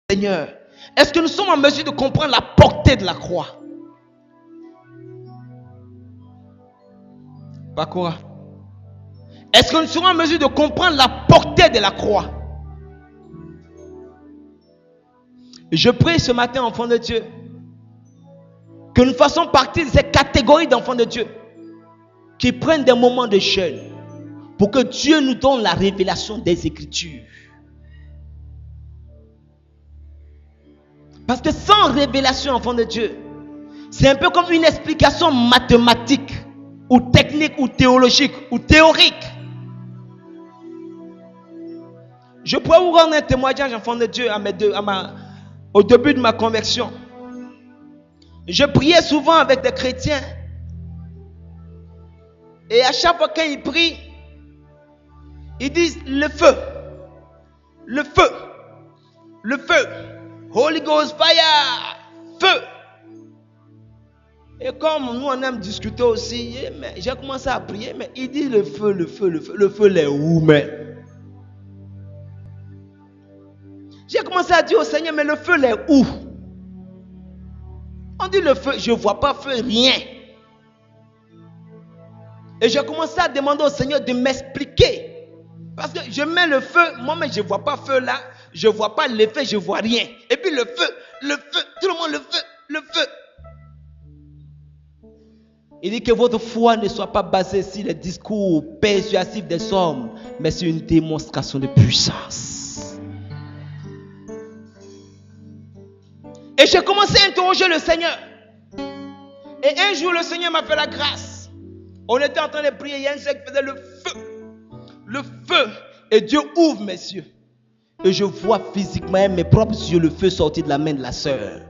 Seigneur, est-ce que nous sommes en mesure de comprendre la portée de la croix? Pas quoi? Est-ce que nous serons en mesure de comprendre la portée de la croix? Je prie ce matin, enfants de Dieu, que nous fassions partie de cette catégorie d'enfants de Dieu qui prennent des moments de jeûne pour que Dieu nous donne la révélation des Écritures. Parce que sans révélation, enfants de Dieu, c'est un peu comme une explication mathématique ou technique ou théologique ou théorique. Je pourrais vous rendre un témoignage, enfants de Dieu, au début de ma conversion. Je priais souvent avec des chrétiens. Et à chaque fois qu'ils prient, ils disent le feu, le feu, le feu, Holy Ghost fire, feu. Et comme nous on aime discuter aussi, j'ai commencé à prier, mais il dit le feu, le feu, le feu, le feu, les où, mais j'ai commencé à dire au Seigneur, mais le feu, les où? On dit le feu, je ne vois pas feu, rien. Et j'ai commencé à demander au Seigneur de m'expliquer. Parce que je mets le feu, moi mais je ne vois pas feu là, je ne vois pas l'effet, je ne vois rien. Et puis le feu, tout le monde le feu, le feu. Il dit que votre foi ne soit pas basée sur les discours persuasifs des hommes, mais sur une démonstration de puissance. Et j'ai commencé à interroger le Seigneur. Et un jour, le Seigneur m'a fait la grâce. On était en train de prier, il y a un seul qui faisait le feu. Le feu. Et Dieu ouvre mes yeux. Et je vois physiquement mes propres yeux le feu sortir de la main de la sœur.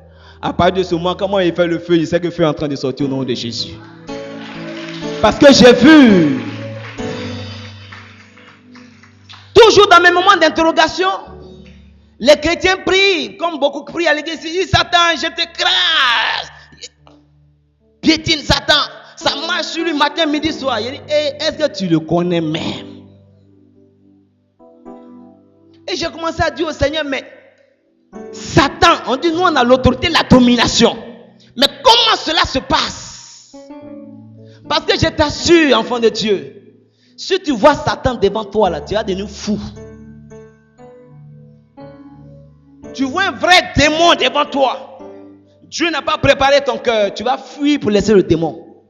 À partir de ce moment, comment il fait le feu, il sait que le feu est en train de sortir au nom de Jésus. Parce que j'ai vu. Toujours dans mes moments d'interrogation, les chrétiens prient, comme beaucoup prient à l'église. Ils disent, Satan, je t'écrase. Piétine Satan. Ça marche sur lui matin, midi, soir. Il dit, est-ce que tu le connais même? Et j'ai commencé à dire au Seigneur, mais Satan, on dit, nous on a l'autorité, la domination. Mais comment cela se passe? Parce que je t'assure, enfant de Dieu, si tu vois Satan devant toi, là, tu vas devenir fou. Tu vois un vrai démon devant toi. Dieu n'a pas préparé ton cœur. Tu vas fuir pour laisser le démon.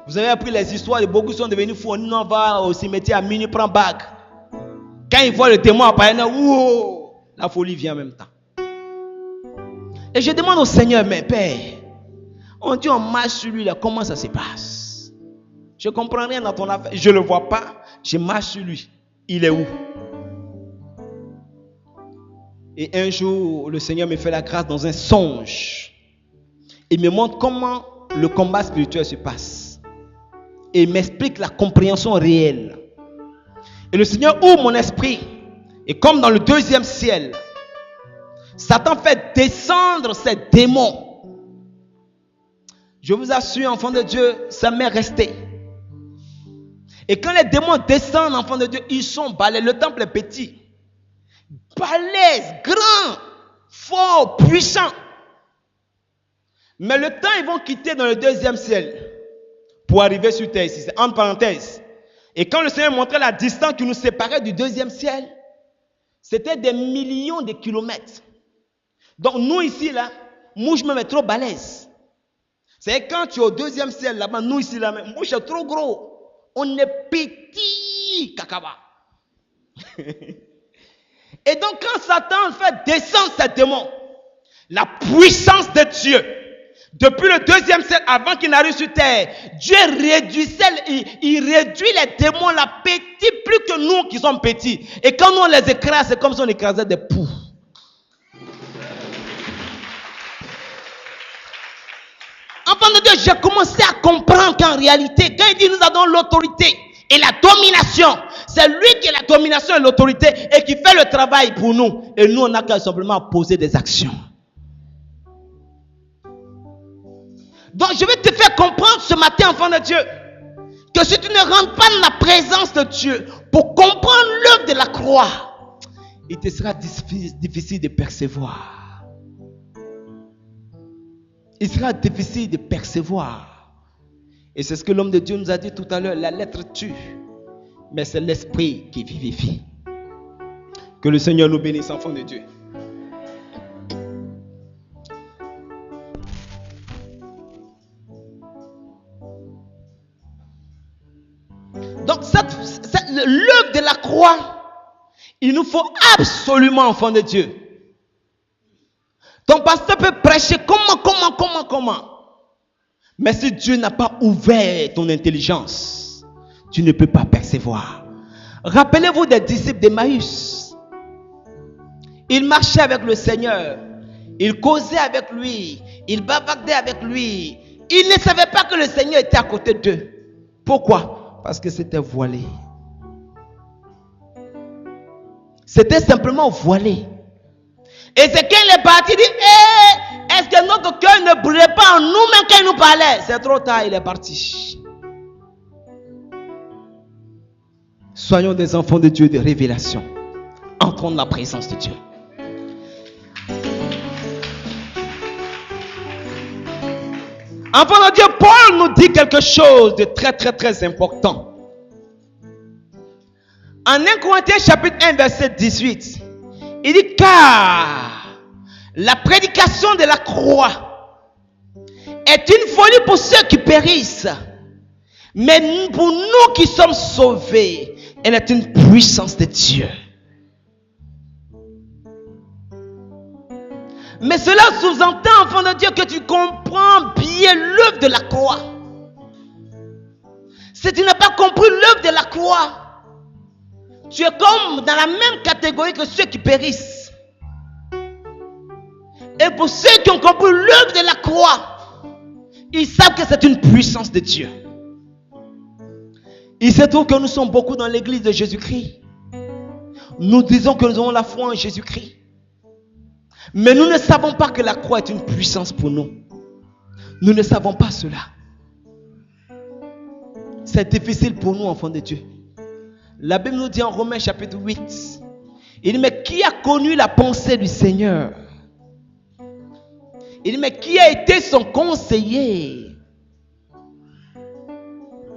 Vous avez appris les histoires de beaucoup qui sont devenus fous. On va au cimetière à minuit, prend bague. Quand ils voient le démon apparaître, la folie vient en même temps. Et je demande au Seigneur, mais Père, on dit on marche sur lui là, comment ça se passe? Je ne comprends rien dans ton affaire. Je ne le vois pas, je marche sur lui. Il est où? Et un jour, le Seigneur me fait la grâce dans un songe. Il me montre comment le combat spirituel se passe. Et il m'explique la compréhension réelle. Et le Seigneur ouvre mon esprit. Et comme dans le deuxième ciel, Satan fait descendre ses démons. Je vous assure, enfants de Dieu, ça m'est resté. Et quand les démons descendent, enfants de Dieu, ils sont balèzes. Le temple est petit. Balèze, grand, fort, puissant. Mais le temps, ils vont quitter dans le deuxième ciel pour arriver sur terre ici. C'est entre parenthèses. Et quand le Seigneur montrait la distance qui nous séparait du deuxième ciel, c'était des millions de kilomètres. Donc nous ici, là, moi je me mets trop balèze. C'est quand tu es au deuxième ciel, là-bas, nous ici, là, moi je suis trop gros. On est petit, cacaba. Et donc quand Satan fait descendre ses démons, la puissance de Dieu, depuis le deuxième siècle, avant qu'il n'arrive sur terre, Dieu réduisait, il réduit les démons là petits, plus que nous qui sommes petits. Et quand nous on les écrase, c'est comme si on écrasait des poux. Enfant de Dieu, j'ai commencé à comprendre qu'en réalité, quand il dit nous avons l'autorité et la domination, c'est lui qui a la domination et l'autorité et qui fait le travail pour nous. Et nous, on n'a qu'à simplement poser des actions. Donc, je vais te faire comprendre ce matin, enfant de Dieu, que si tu ne rentres pas dans la présence de Dieu pour comprendre l'œuvre de la croix, il te sera difficile de percevoir. Il sera difficile de percevoir. Et c'est ce que l'homme de Dieu nous a dit tout à l'heure. La lettre tue, mais c'est l'esprit qui vivifie. Que le Seigneur nous bénisse, enfants de Dieu. Donc, l'œuvre de la croix, il nous faut absolument, enfants de Dieu. Ton pasteur peut prêcher comment. Mais si Dieu n'a pas ouvert ton intelligence, tu ne peux pas percevoir. Rappelez-vous des disciples d'Emmaüs. Ils marchaient avec le Seigneur. Ils causaient avec lui. Ils bavardaient avec lui. Ils ne savaient pas que le Seigneur était à côté d'eux. Pourquoi? Parce que c'était voilé. C'était simplement voilé. Et c'est quand il est parti, il dit, est-ce que notre cœur ne brûlait pas en nous même quand il nous parlait? C'est trop tard, il est parti. Soyons des enfants de Dieu de révélation. Entrons dans la présence de Dieu. Enfants de Dieu, Paul nous dit quelque chose de très important. En 1 Corinthiens chapitre 1 verset 18, il dit, car la prédication de la croix est une folie pour ceux qui périssent, mais pour nous qui sommes sauvés, elle est une puissance de Dieu. Mais cela sous-entend, enfant de Dieu, que tu comprends bien l'œuvre de la croix. Si tu n'as pas compris l'œuvre de la croix, tu es comme dans la même catégorie que ceux qui périssent. Et pour ceux qui ont compris l'œuvre de la croix, ils savent que c'est une puissance de Dieu. Il se trouve que nous sommes beaucoup dans l'église de Jésus-Christ. Nous disons que nous avons la foi en Jésus-Christ. Mais nous ne savons pas que la croix est une puissance pour nous. Nous ne savons pas cela. C'est difficile pour nous, enfants de Dieu. La Bible nous dit en Romains chapitre 8, il dit, mais qui a connu la pensée du Seigneur? Il dit, mais qui a été son conseiller?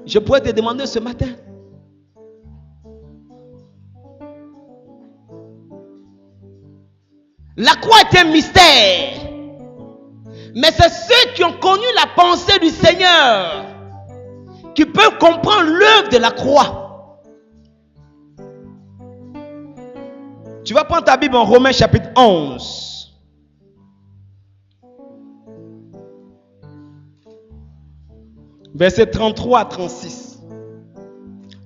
Je pourrais te demander ce matin. La croix est un mystère. Mais c'est ceux qui ont connu la pensée du Seigneur qui peuvent comprendre l'œuvre de la croix. Tu vas prendre ta Bible en Romains chapitre 11. Versets 33 à 36.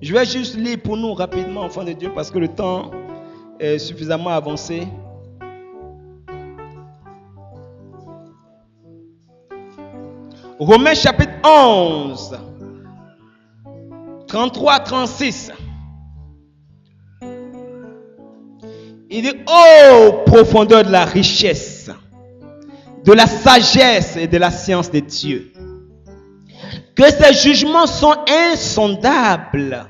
Je vais juste lire pour nous rapidement, enfants de Dieu, parce que le temps est suffisamment avancé. Romains chapitre 11, 33 à 36. Il dit, ô profondeur de la richesse, de la sagesse et de la science de Dieu, que ses jugements sont insondables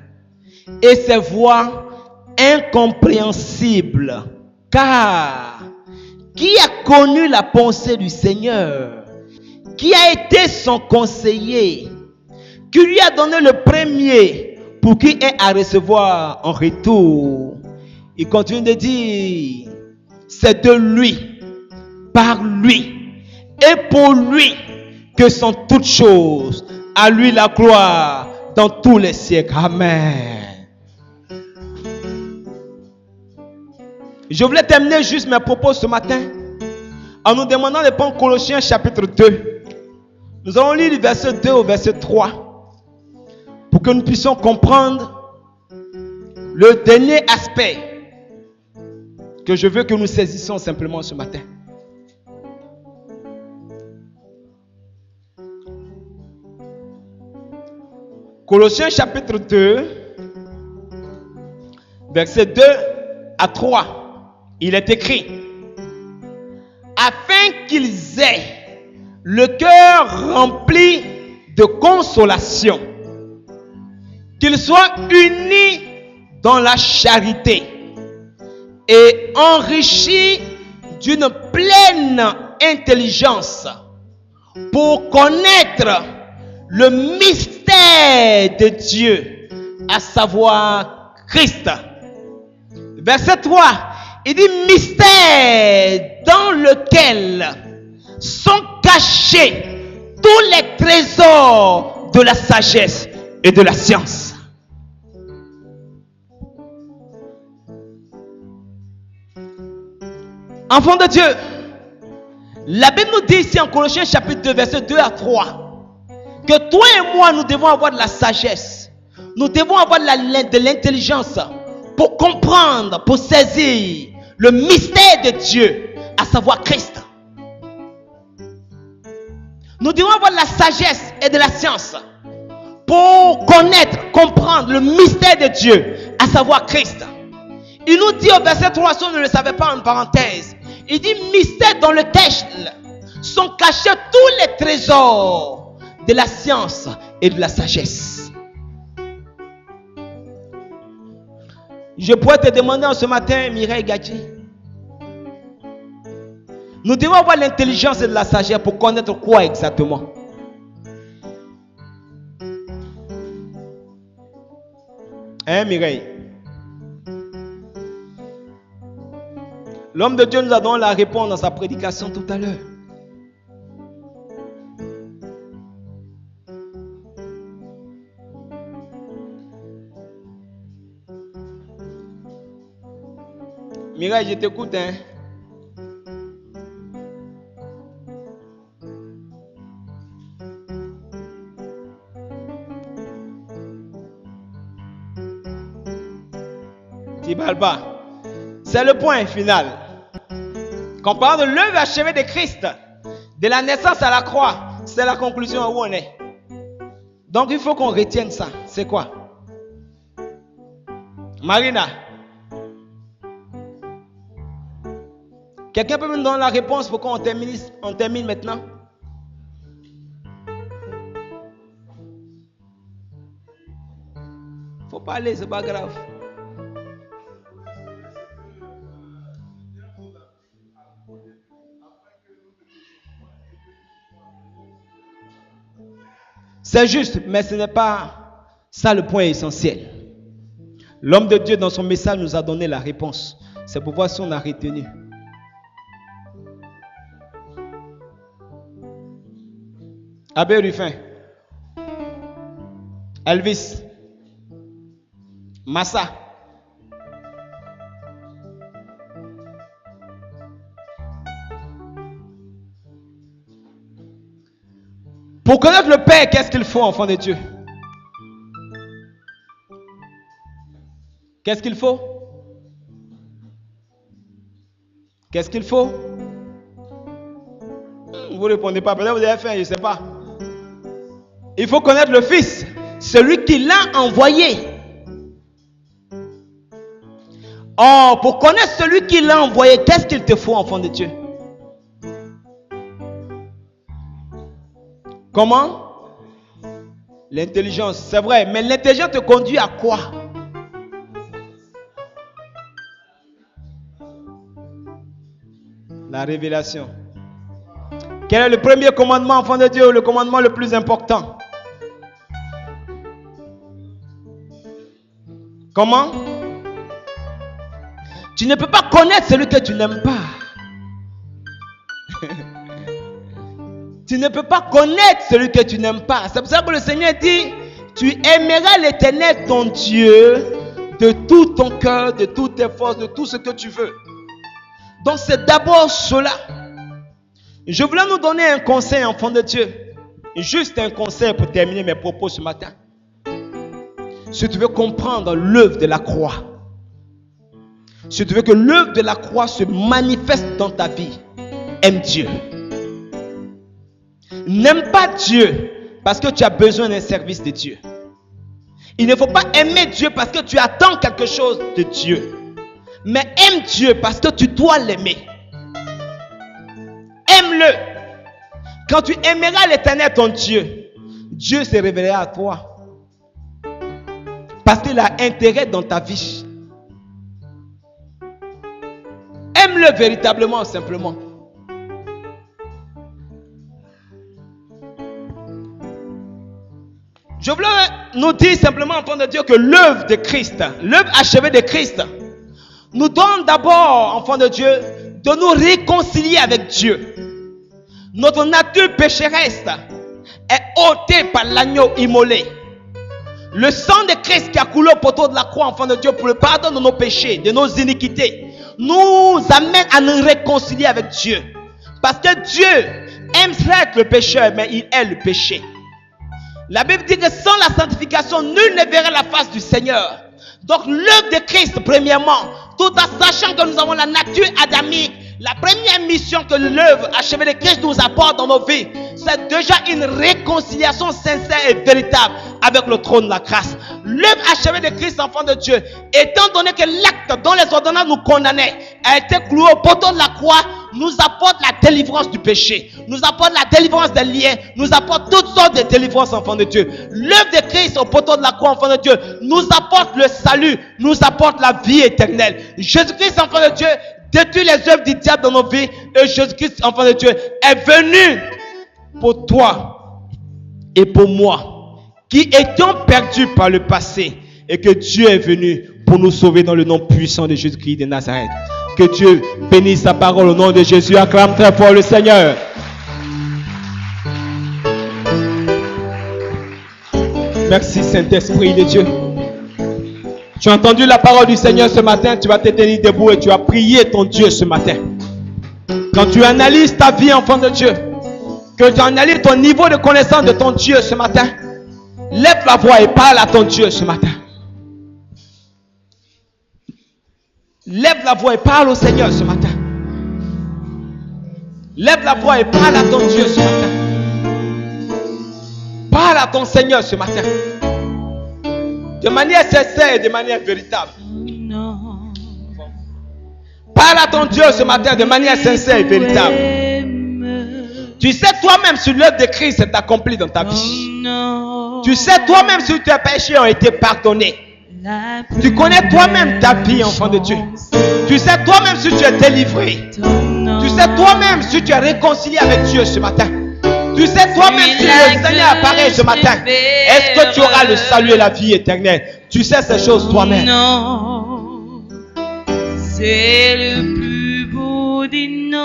et ses voies incompréhensibles. Car qui a connu la pensée du Seigneur? Qui a été son conseiller? Qui lui a donné le premier pour qu'il ait à recevoir en retour? Il continue de dire, c'est de lui, par lui et pour lui que sont toutes choses. À lui la gloire dans tous les siècles. Amen. Je voulais terminer juste mes propos ce matin en nous demandant de prendre Colossiens chapitre 2. Nous allons lire le verset 2 au verset 3 pour que nous puissions comprendre le dernier aspect que je veux que nous saisissions simplement ce matin. Colossiens chapitre 2, verset 2 à 3, il est écrit, afin qu'ils aient le cœur rempli de consolation, qu'ils soient unis dans la charité et enrichi d'une pleine intelligence pour connaître le mystère de Dieu, à savoir Christ. Verset 3, il dit mystère dans lequel sont cachés tous les trésors de la sagesse et de la science. Enfants de Dieu, la Bible nous dit ici en Colossiens chapitre 2, versets 2 à 3, que toi et moi, nous devons avoir de la sagesse. Nous devons avoir de l'intelligence pour comprendre, pour saisir le mystère de Dieu, à savoir Christ. Nous devons avoir de la sagesse et de la science pour connaître, comprendre le mystère de Dieu, à savoir Christ. Il nous dit au verset 3, si on ne le savait pas en parenthèse, il dit mystère dans lequel sont cachés tous les trésors de la science et de la sagesse. Je pourrais te demander ce matin, Mireille Gadji, nous devons avoir l'intelligence et de la sagesse pour connaître quoi exactement? Hein, Mireille? L'homme de Dieu nous a donné la réponse dans sa prédication tout à l'heure. Mireille, je t'écoute, hein. Tu parles pas. C'est le point final. Quand on parle de l'œuvre achevée de Christ, de la naissance à la croix, c'est la conclusion où on est. Donc il faut qu'on retienne ça. C'est quoi? Marina? Quelqu'un peut me donner la réponse pour qu'on termine maintenant? Faut parler, c'est pas grave. C'est juste, mais ce n'est pas ça le point essentiel. L'homme de Dieu, dans son message, nous a donné la réponse. C'est pour voir si on a retenu. Abbé Ruffin, Elvis, Massa. Pour connaître le Père, qu'est-ce qu'il faut, enfant de Dieu? Qu'est-ce qu'il faut? Qu'est-ce qu'il faut? Vous ne répondez pas, peut-être vous avez fait, je ne sais pas. Il faut connaître le Fils, celui qui l'a envoyé. Oh, pour connaître celui qui l'a envoyé, qu'est-ce qu'il te faut, enfant de Dieu? Comment? L'intelligence, c'est vrai, mais l'intelligence te conduit à quoi? La révélation. Quel est le premier commandement, enfant de Dieu, le commandement le plus important? Comment? Tu ne peux pas connaître celui que tu n'aimes pas. Tu ne peux pas connaître celui que tu n'aimes pas. C'est pour ça que le Seigneur dit, tu aimeras l'Éternel ton Dieu de tout ton cœur, de toutes tes forces, de tout ce que tu veux. Donc c'est d'abord cela. Je voulais nous donner un conseil, enfant de Dieu. Juste un conseil pour terminer mes propos ce matin. Si tu veux comprendre l'œuvre de la croix, si tu veux que l'œuvre de la croix se manifeste dans ta vie, aime Dieu. N'aime pas Dieu parce que tu as besoin d'un service de Dieu. Il ne faut pas aimer Dieu parce que tu attends quelque chose de Dieu. Mais aime Dieu parce que tu dois l'aimer. Aime-le. Quand tu aimeras l'Éternel ton Dieu, Dieu se révélera à toi. Parce qu'il a intérêt dans ta vie. Aime-le véritablement, simplement. Je voulais nous dire simplement, enfant de Dieu, que l'œuvre de Christ, l'œuvre achevée de Christ, nous donne d'abord, enfant de Dieu, de nous réconcilier avec Dieu. Notre nature pécheresse est ôtée par l'agneau immolé. Le sang de Christ qui a coulé au poteau de la croix, enfant de Dieu, pour le pardon de nos péchés, de nos iniquités, nous amène à nous réconcilier avec Dieu. Parce que Dieu aime certes le pécheur, mais il est le péché. La Bible dit que sans la sanctification, nul ne verra la face du Seigneur. Donc l'œuvre de Christ, premièrement, tout en sachant que nous avons la nature adamique, la première mission que l'œuvre achevée de Christ nous apporte dans nos vies, c'est déjà une réconciliation sincère et véritable avec le trône de la grâce. L'œuvre achevée de Christ, enfant de Dieu, étant donné que l'acte dont les ordonnances nous condamnaient a été cloué au poteau de la croix, nous apporte la délivrance du péché, nous apporte la délivrance des liens, nous apporte toutes sortes de délivrances, enfants de Dieu. L'œuvre de Christ au poteau de la croix, enfants de Dieu, nous apporte le salut, nous apporte la vie éternelle. Jésus-Christ, enfant de Dieu, détruit les œuvres du diable dans nos vies, et Jésus-Christ, enfant de Dieu, est venu pour toi et pour moi, qui étions perdus par le passé, et que Dieu est venu pour nous sauver dans le nom puissant de Jésus-Christ de Nazareth. Que Dieu bénisse sa parole au nom de Jésus. Acclame très fort le Seigneur. Merci Saint-Esprit de Dieu. Tu as entendu la parole du Seigneur ce matin, tu vas te tenir debout et tu vas prier ton Dieu ce matin. Quand tu analyses ta vie, enfant de Dieu, que tu analyses ton niveau de connaissance de ton Dieu ce matin, lève la voix et parle à ton Dieu ce matin. Lève la voix et parle au Seigneur ce matin. Lève la voix et parle à ton Dieu ce matin. Parle à ton Seigneur ce matin. De manière sincère et de manière véritable. Parle à ton Dieu ce matin de manière sincère et véritable. Tu sais toi-même si l'œuvre de Christ s'est accomplie dans ta vie. Tu sais toi-même si tes péchés ont été pardonnés. Tu connais toi-même ta vie, enfant de Dieu. Tu sais toi-même si tu es délivré. Tu sais toi-même si tu es réconcilié avec Dieu ce matin. Tu sais toi-même si le Seigneur apparaît ce matin. Est-ce que tu auras le salut et la vie éternelle? Tu sais ces choses toi-même. Non, c'est le plus beau des noms.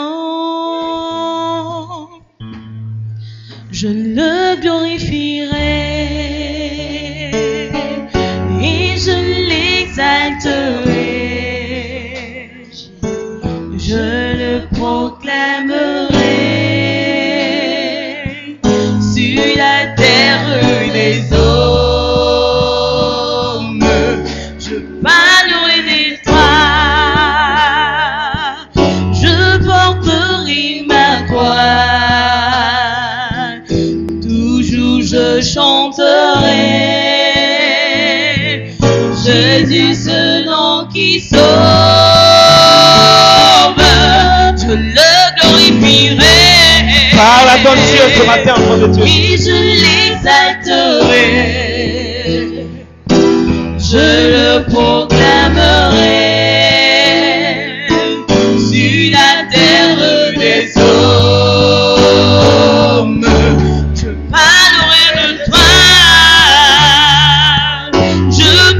Je le glorifierai. Je l'exalterai, je le proclamerai sur la terre des hommes. Je parlerai de toi, je porterai ma croix, toujours je chanterai. Jésus, ce nom qui sauve, je le glorifierai. Parle à ton Dieu ce matin, enfant de Dieu. Oui, je l'exalterai, je le proclamerai sur la terre des hommes. Je parlerai de toi.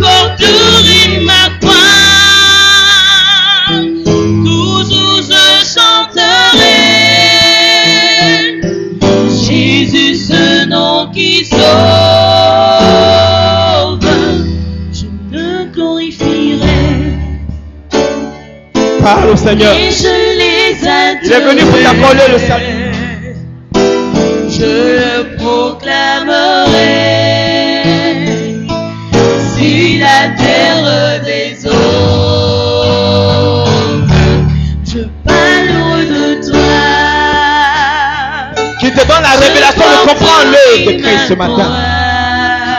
Porterai ma croix, toujours je chanterai. Jésus, ce nom qui sauve, je le glorifierai. Parle au Seigneur. Et je l'exalterai. Il est venu pour t'accorder le salut. Je le proclamerai. Sur la terre des hommes, je parle de toi. Qui te donne la révélation de comprendre l'œuvre de Christ ce matin.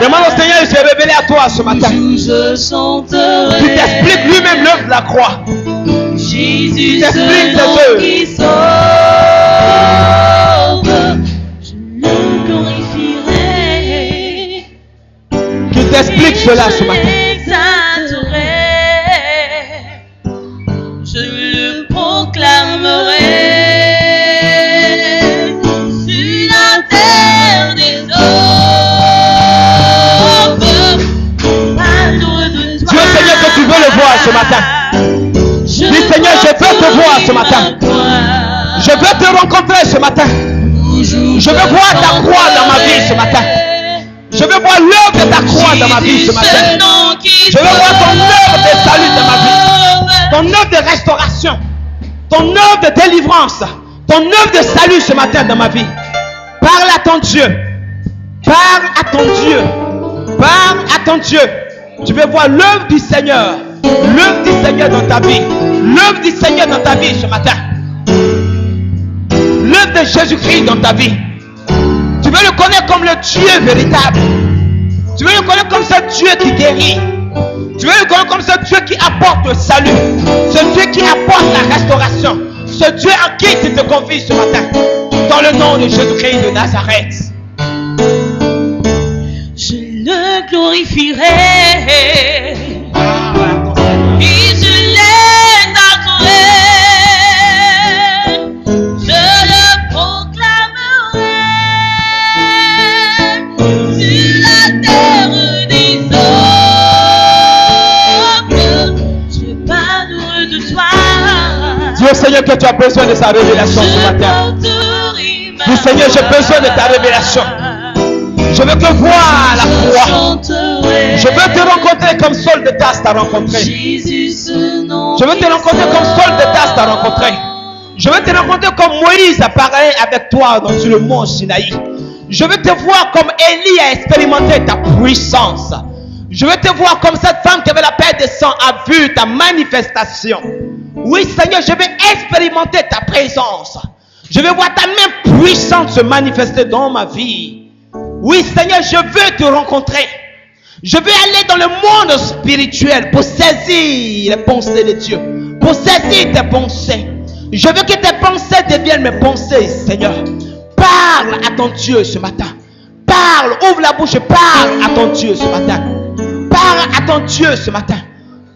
Demande au Seigneur de se révéler à toi ce matin. Tu t'expliques lui-même l'œuvre de la croix. Jésus, ce nom qui sauve, je le glorifierai. Qui t'explique cela ce matin. Je le proclamerai proclamerai sur la terre des hommes. Dieu Seigneur, que tu veux le voir ce matin. Dis Seigneur, je veux te voir ce matin. Je veux te rencontrer ce matin. Je veux voir ta croix dans ma vie ce matin. Je veux voir l'œuvre de ta croix dans ma vie ce matin. Je veux voir ton œuvre de salut dans ma vie. Ton œuvre de restauration. Ton œuvre de délivrance. Ton œuvre de salut ce matin dans ma vie. Parle à ton Dieu. Parle à ton Dieu. Parle à ton Dieu. Tu veux voir l'œuvre du Seigneur. L'œuvre du Seigneur dans ta vie. L'œuvre du Seigneur dans ta vie ce matin. L'œuvre de Jésus-Christ dans ta vie. Tu veux le connaître comme le Dieu véritable. Tu veux le connaître comme ce Dieu qui guérit. Tu veux le connaître comme ce Dieu qui apporte le salut. Ce Dieu qui apporte la restauration. Ce Dieu en qui tu te confies ce matin. Dans le nom de Jésus-Christ de Nazareth. Je le glorifierai. Et je l'exalterai. Je le proclamerai sur la terre des hommes. Je parlerai de toi. Dieu Seigneur, que tu as besoin de sa révélation ce matin. Dis Seigneur, j'ai besoin de ta révélation. Je veux te voir à la croix. Je veux te rencontrer comme Saul de Tarse t'a rencontré. Je veux te rencontrer comme Saul de Tarse t'a rencontré. Je veux te rencontrer comme Moïse apparaît avec toi sur le mont Sinaï. Je veux te voir comme Élie a expérimenté ta puissance. Je veux te voir comme cette femme qui avait la paix de sang a vu ta manifestation. Oui Seigneur, je veux expérimenter ta présence. Je veux voir ta main puissante se manifester dans ma vie. Oui Seigneur, je veux te rencontrer. Je veux aller dans le monde spirituel pour saisir les pensées de Dieu. Pour saisir tes pensées. Je veux que tes pensées deviennent mes pensées, Seigneur. Parle à ton Dieu ce matin. Parle, ouvre la bouche et parle à ton Dieu ce matin. Parle à ton Dieu ce matin.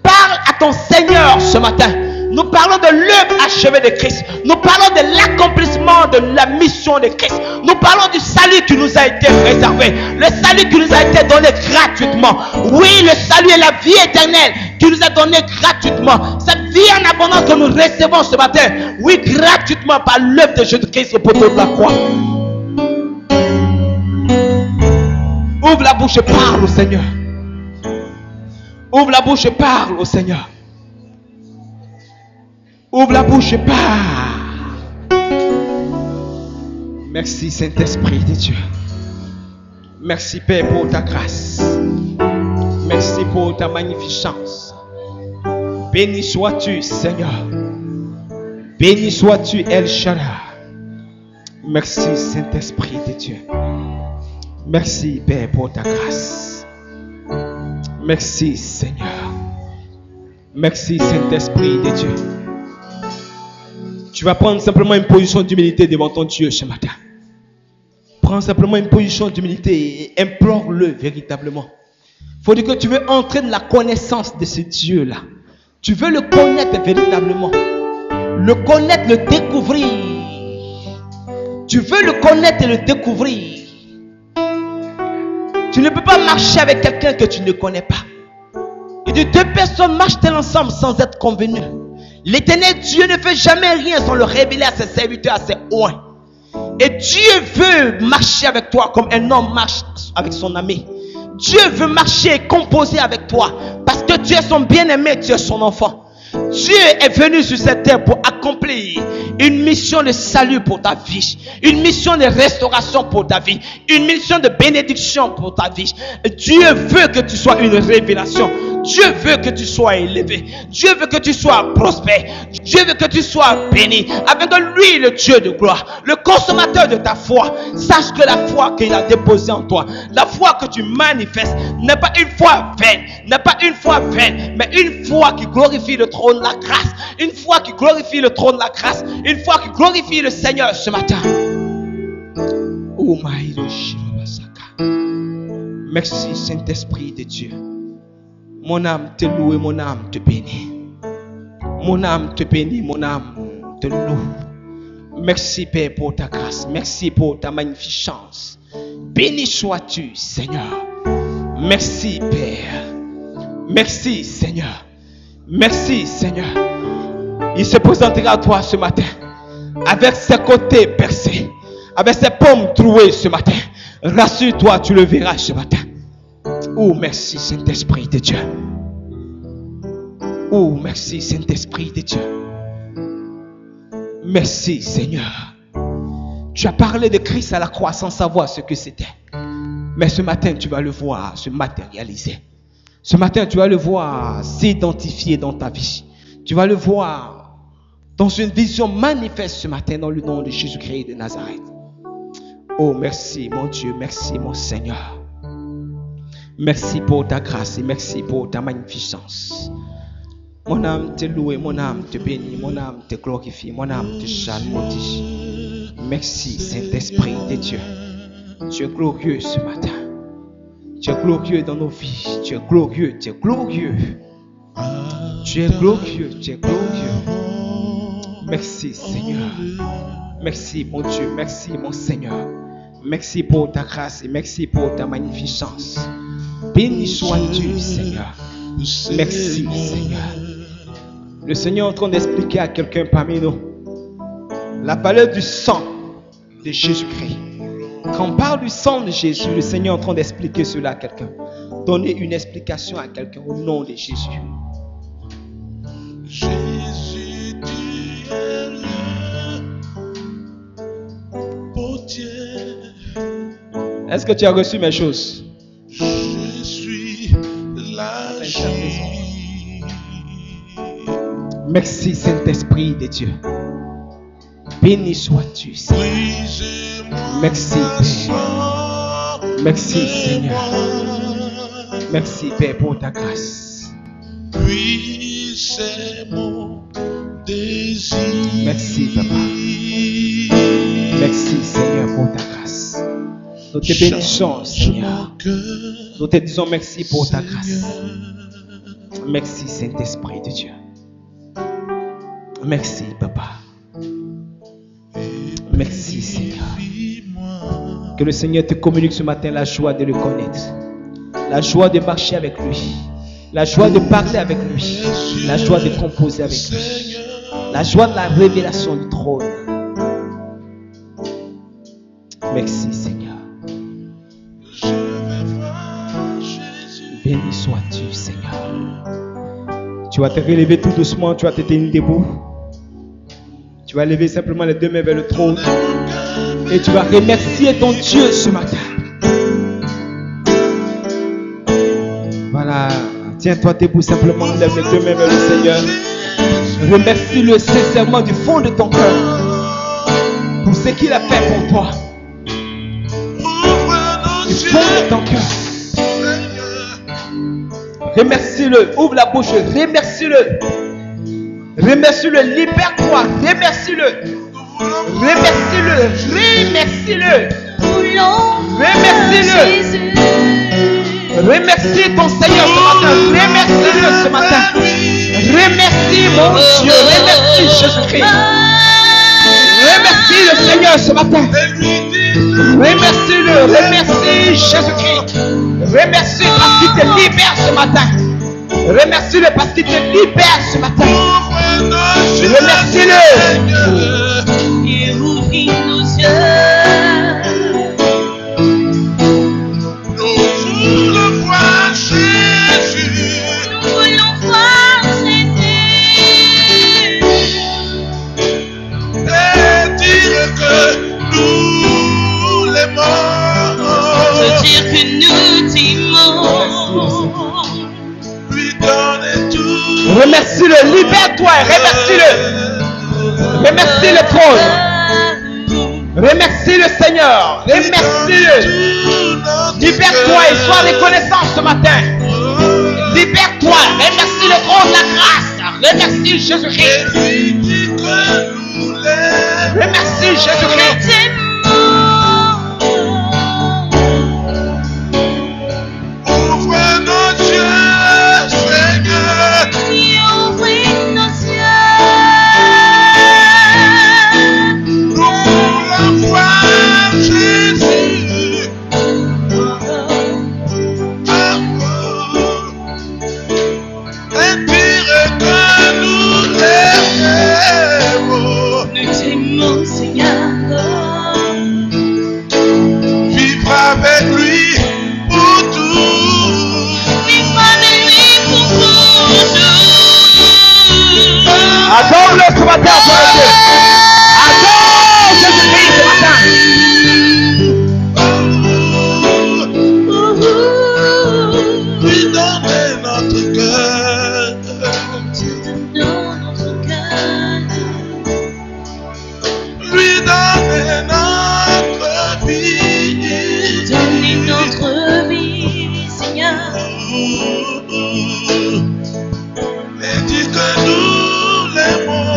Parle à ton Seigneur ce matin. Nous parlons de l'œuvre achevée de Christ. Nous parlons de l'accomplissement de la mission de Christ. Nous parlons du salut qui nous a été réservé. Le salut qui nous a été donné gratuitement. Oui, le salut et la vie éternelle qui nous a donné gratuitement. Cette vie en abondance que nous recevons ce matin. Oui, gratuitement par l'œuvre de Jésus-Christ au poteau de la croix. Ouvre la bouche et parle au Seigneur. Ouvre la bouche et parle au Seigneur. Ouvre la bouche et parle. Merci Saint-Esprit de Dieu. Merci Père pour ta grâce. Merci pour ta magnificence. Béni sois-tu Seigneur. Béni sois-tu El Shaddai. Merci Saint-Esprit de Dieu. Merci Père pour ta grâce. Merci Seigneur. Merci Saint-Esprit de Dieu. Tu vas prendre simplement une position d'humilité devant ton Dieu ce matin. Prends simplement une position d'humilité et implore-le véritablement. Il faut dire que tu veux entrer dans la connaissance de ce Dieu-là. Tu veux le connaître véritablement. Le connaître, le découvrir. Tu veux le connaître et le découvrir. Tu ne peux pas marcher avec quelqu'un que tu ne connais pas. Et de deux personnes marchent-elles ensemble sans être convenues. L'Éternel Dieu ne fait jamais rien sans le révéler à ses serviteurs, à ses oints. Et Dieu veut marcher avec toi comme un homme marche avec son ami. Dieu veut marcher et composer avec toi parce que tu es son bien-aimé, tu es son enfant. Dieu est venu sur cette terre pour accomplir une mission de salut pour ta vie, une mission de restauration pour ta vie, une mission de bénédiction pour ta vie. Dieu veut que tu sois une révélation. Dieu veut que tu sois élevé. Dieu veut que tu sois prospère. Dieu veut que tu sois béni. Afin que lui, le Dieu de gloire, le consommateur de ta foi, sache que la foi qu'il a déposée en toi, la foi que tu manifestes, n'est pas une foi vaine, n'est pas une foi vaine, mais une foi qui glorifie le trône de la grâce, une foi qui glorifie le trône de la grâce, une foi qui glorifie le Seigneur ce matin. Oh my God. Merci Saint-Esprit de Dieu. Mon âme te loue, mon âme te bénit. Mon âme te bénit, mon âme te loue. Merci, Père, pour ta grâce. Merci pour ta magnificence. Béni sois-tu, Seigneur. Merci, Père. Merci, Seigneur. Merci, Seigneur. Il se présentera à toi ce matin avec ses côtés percés, avec ses pommes trouées ce matin. Rassure-toi, tu le verras ce matin. Oh, merci, Saint-Esprit de Dieu. Oh, merci, Saint-Esprit de Dieu. Merci, Seigneur. Tu as parlé de Christ à la croix sans savoir ce que c'était. Mais ce matin, tu vas le voir se matérialiser. Ce matin, tu vas le voir s'identifier dans ta vie. Tu vas le voir dans une vision manifeste ce matin dans le nom de Jésus-Christ de Nazareth. Oh, merci, mon Dieu. Merci, mon Seigneur. Merci pour ta grâce et merci pour ta magnificence. Mon âme te loue, mon âme te bénit, mon âme te glorifie, mon âme te chalmodie. Merci, Saint-Esprit de Dieu. Tu es glorieux ce matin. Tu es glorieux dans nos vies. Tu es glorieux, tu es glorieux. Tu es glorieux, tu es glorieux. Merci, Seigneur. Merci, mon Dieu. Merci, mon Seigneur. Merci pour ta grâce et merci pour ta magnificence. Béni sois-tu, Seigneur. Merci, Seigneur. Le Seigneur est en train d'expliquer à quelqu'un parmi nous la valeur du sang de Jésus-Christ. Quand on parle du sang de Jésus, le Seigneur est en train d'expliquer cela à quelqu'un. Donner une explication à quelqu'un au nom de Jésus. Jésus, tu es le beau Dieu. Est-ce que tu as reçu mes choses? Je suis la vie. Merci, Saint-Esprit de Dieu. Béni sois-tu, Seigneur. Merci, Père. Merci, Seigneur. Merci, Père, pour ta grâce. Puis c'est mon désir. Merci, Papa. Merci, Seigneur, pour ta grâce. Nous te bénissons, Seigneur. Nous te disons merci pour ta grâce. Merci, Saint-Esprit de Dieu. Merci, Papa. Merci, Seigneur. Que le Seigneur te communique ce matin la joie de le connaître, la joie de marcher avec lui, la joie de parler avec lui, la joie de composer avec lui, la joie de la révélation du trône. Merci, Seigneur. Béni sois-tu, Seigneur. Tu vas te relever tout doucement, tu vas te tenir debout. Tu vas lever simplement les deux mains vers le trône. Et tu vas remercier ton Dieu ce matin. Voilà. Tiens-toi debout simplement. Lève les deux mains vers le Seigneur. Remercie-le sincèrement du fond de ton cœur pour ce qu'il a fait pour toi. Du fond de ton cœur. Remercie-le. Ouvre la bouche. Remercie-le. Remercie-le. Libère-toi. Remercie-le. Remercie-le, remercie-le, remercie-le, remercie ton Seigneur ce matin, remercie-le ce matin, remercie mon Dieu, remercie Jésus-Christ, remercie le Seigneur ce matin, remercie-le, remercie Jésus-Christ, remercie parce qu'il te libère ce matin, remercie-le parce qu'il te libère ce matin, remercie-le. Nos yeux, nous voulons voir Jésus, nous voulons voir Jésus, et dire que nous l'aimons, te dire que nous t'aimons, lui donner tout. Remercie-le, libère-toi, remercie-le, remercie le trône. Remercie le Seigneur, remercie-le. Libère-toi et sois reconnaissant ce matin. Libère-toi, remercie le trône de la grâce. Remercie Jésus-Christ. Remercie Jésus-Christ. Ouvre nos yeux, Seigneur. Ouvre nos yeux. Adore-le ce matin, toi Dieu. Adore Jésus-Christ ce matin. Lui donner notre cœur. Lui donner notre vie. Donnez notre vie, Seigneur. Et dis que nous l'aimons.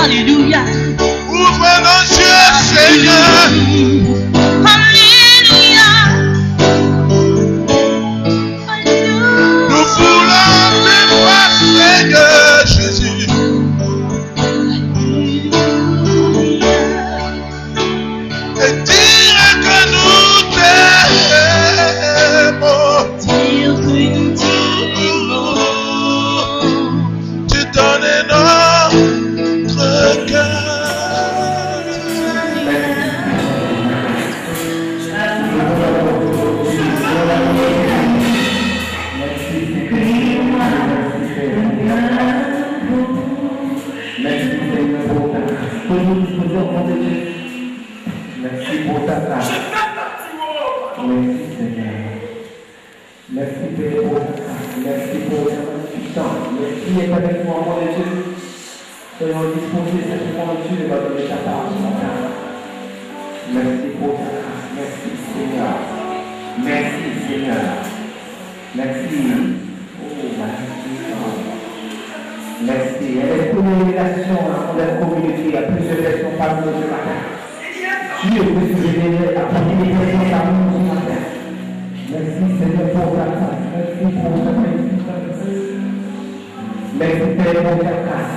Alléluia. Ouvre nos yeux, Seigneur. Alléluia. Nous voulons te voir, Seigneur Jésus. Et dire que nous t'aimons. Dire que nous t'aimons. Tu donnes notre cœur. Merci pour ta grâce. Merci Seigneur. Merci Père pour ta grâce. Merci pour ta puissance. Merci est avec moi, mon Dieu. Soyons disposés simplement, Dieu, va donner ta part ce matin. Merci pour ta grâce. Merci Seigneur. Merci Seigneur. Merci. Oh, merci. Merci. Elle est pour une relation dans la communauté. Il y a plusieurs personnes parmi nous ce matin. Dieu peut se révéler à partir des personnes parmi nous ce matin. Merci Seigneur pour ta grâce. Merci pour ta grâce. Merci Père pour ta grâce.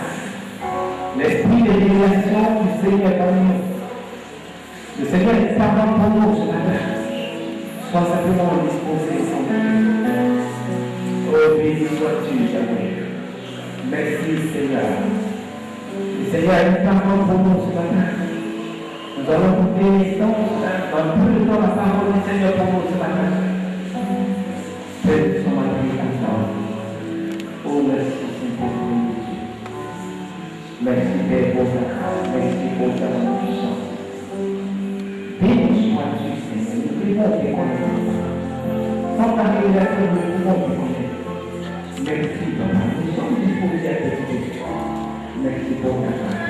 L'esprit de révélation du Seigneur parmi nous. Le Seigneur est parlant pour nous ce matin. Sois simplement disposé sans Dieu. Oh, béni sois-tu, Seigneur. Merci Seigneur. Le Seigneur est parlant pour nous ce matin. Nous allons écouter dans un peu de temps la parole du Seigneur pour nous ce matin. Faites son mari à parole. Oh, merci Seigneur. Merci Père pour ta grâce. Merci pour ta puissance. Béni sois-tu Seigneur. Nous pouvons te connaître. Sans ta révélation, nous pouvons te connaître. Merci Papa. Nous sommes disposés à te dire. Merci pour ta grâce.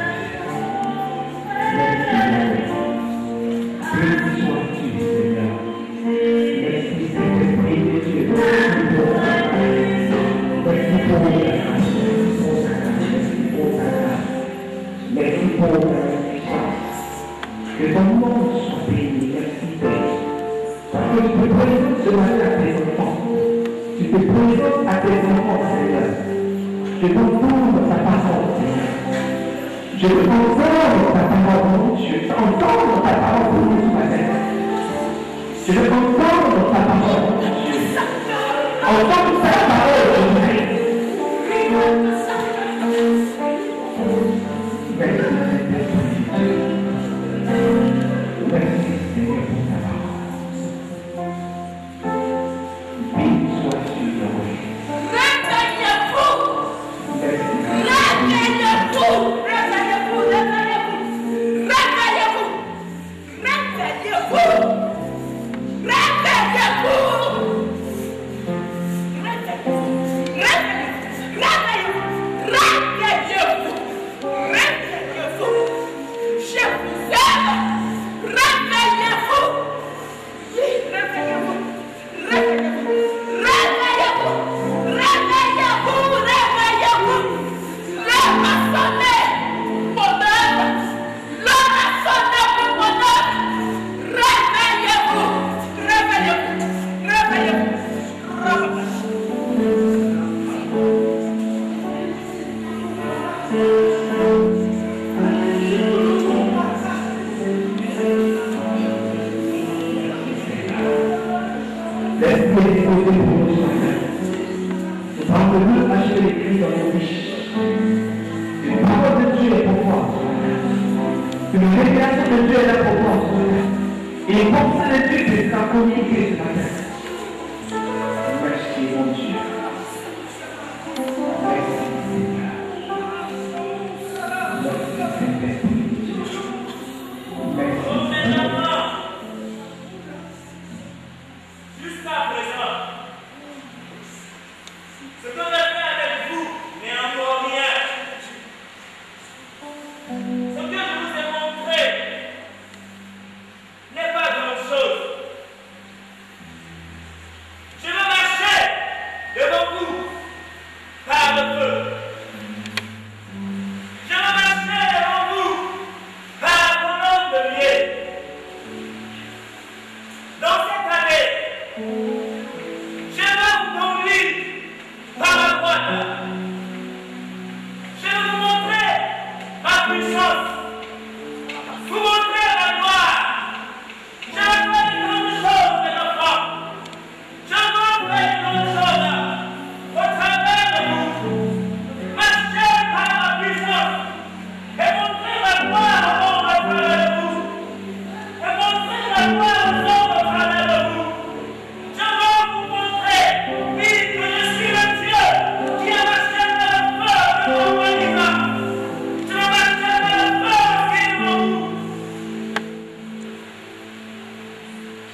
Merci Seigneur. Béni sois-tu Seigneur. Merci Saint-Esprit de Dieu. Merci pour ta grâce. Merci pour ta grâce. Merci pour ta grâce. Merci pour ta puissance. Que ton nom soit béni. Merci Père. Parce que tu te présentes ce matin à tes enfants. Tu te présentes à tes enfants, Seigneur. Je t'entends ta parole, Seigneur. Je t'entends ta parole, mon Dieu. Je t'entends ta parole pour nous ce matin. Je t'entends ta parole, mon Dieu. Entends ta parole, je prie. Merci, Seigneur. Merci, Seigneur, pour ta parole. Béni sois-tu, Yahweh. Une révélation de Dieu est là pour toi. Et les pensées de Dieu te sera communiquées ce matin. Merci mon Dieu. Ce qu'on a fait avec vous n'est encore rien. Ce que je vous ai montré n'est pas grand-chose. Je veux marcher devant vous par le feu. Je veux marcher devant vous par la colonne de miel. Dans cette année, je veux vous conduire par la droite. Je veux vous montrer ma puissance. Vous montrer ma gloire. Je veux faire de grandes choses, mes enfants. Je veux faire de grandes choses au travers de vous. Marcher par ma puissance et montrer ma gloire au monde à travers de vous. Et montrer la gloire au monde à travers de vous. Je veux vous montrer, oui, que je suis le Dieu qui a marché dans le feu devant moi, Lisa. Je vais marcher dans le feu aussi devant vous.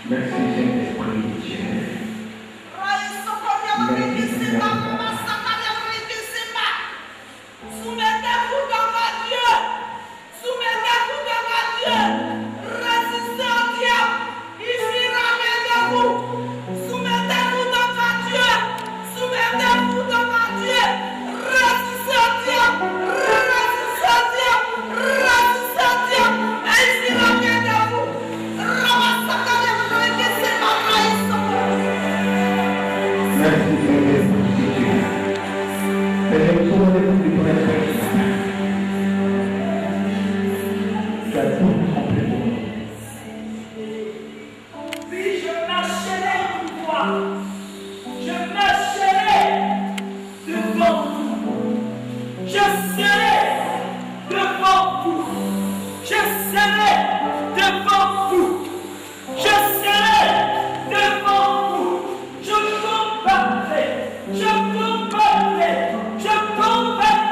Merci Saint-Esprit de Dieu. Soumettez-vous devant Dieu. Soumettez-vous devant Dieu. Résistez au diable. Il fuira bien de vous. Soumettez-vous devant Dieu. Soumettez-vous devant Dieu. Résistez au diable. Résistez au diable. Résistez au diable. Et il fuira bien de vous. Merci Saint-Esprit de Dieu. Seigneur, nous sommes rendez-vous de ton esprit. Tu as tout rempli pour nous. Oui, je marcherai pour toi. Je marcherai devant vous. Je serai devant vous. Je serai devant vous. Je serai devant vous. Je combattrai. Je combattrai. Je combattrai.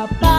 papa.